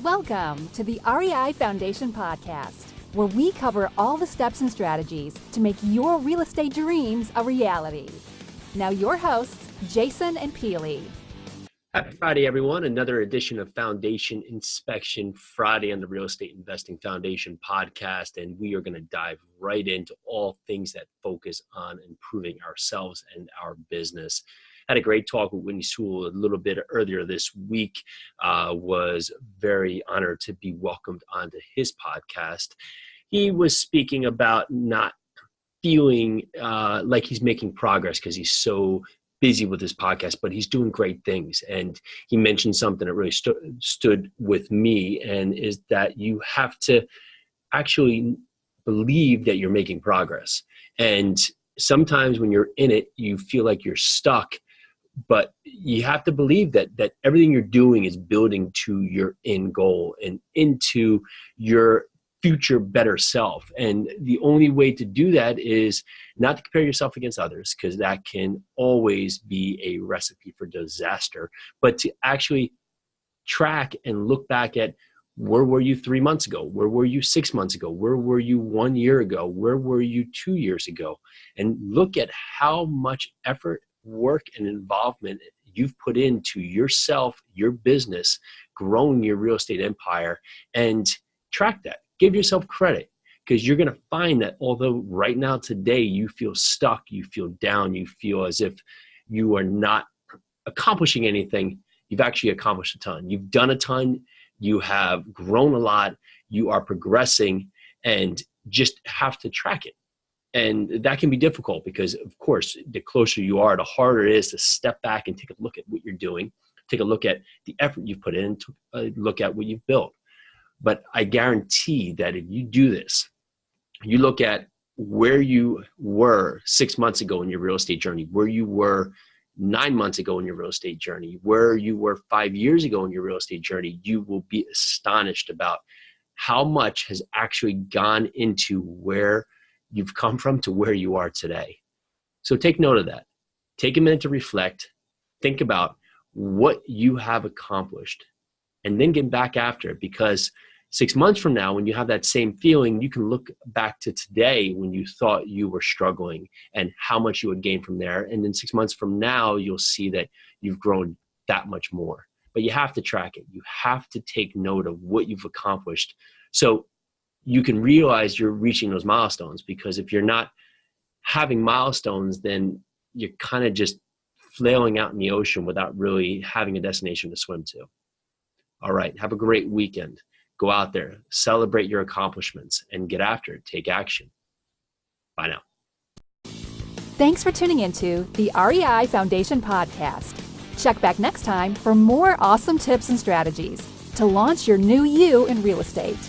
Welcome to the REI Foundation podcast, where we cover all the steps and strategies to make your real estate dreams a reality. Now your hosts, Jason and Peely. Happy Friday, everyone. Another edition of Foundation Inspection Friday on the Real Estate Investing Foundation podcast. And we are going to dive right into all things that focus on improving ourselves and our business. Had a great talk with Whitney Sewell a little bit earlier this week. Was very honored to be welcomed onto his podcast. He was speaking about not feeling like he's making progress because he's so busy with his podcast, but he's doing great things. And he mentioned something that really stood with me, and is that you have to actually believe that you're making progress. And sometimes when you're in it, you feel like you're stuck, but you have to believe that everything you're doing is building to your end goal and into your future better self. And the only way to do that is not to compare yourself against others, because that can always be a recipe for disaster, but to actually track and look back at where were you 3 months ago? Where were you 6 months ago? Where were you 1 year ago? Where were you 2 years ago? And look at how much effort, work, and involvement you've put into yourself, your business, growing your real estate empire, and track that. Give yourself credit, because you're going to find that although right now today you feel stuck, you feel down, you feel as if you are not accomplishing anything, you've actually accomplished a ton. You've done a ton. You have grown a lot. You are progressing, and just have to track it. And that can be difficult because, of course, the closer you are, the harder it is to step back and take a look at what you're doing, take a look at the effort you've put in, look at what you've built. But I guarantee that if you do this, you look at where you were 6 months ago in your real estate journey, where you were 9 months ago in your real estate journey, where you were 5 years ago in your real estate journey, you will be astonished about how much has actually gone into where you've come from to where you are today. So take note of that. Take a minute to reflect. Think about what you have accomplished, and then get back after it, because 6 months from now, when you have that same feeling, you can look back to today when you thought you were struggling and how much you would gain from there. And then 6 months from now, you'll see that you've grown that much more. But you have to track it. You have to take note of what you've accomplished, so you can realize you're reaching those milestones. Because if you're not having milestones, then you're kind of just flailing out in the ocean without really having a destination to swim to. All right. Have a great weekend. Go out there, celebrate your accomplishments, and get after it. Take action. Bye now. Thanks for tuning into the REI Foundation podcast. Check back next time for more awesome tips and strategies to launch your new you in real estate.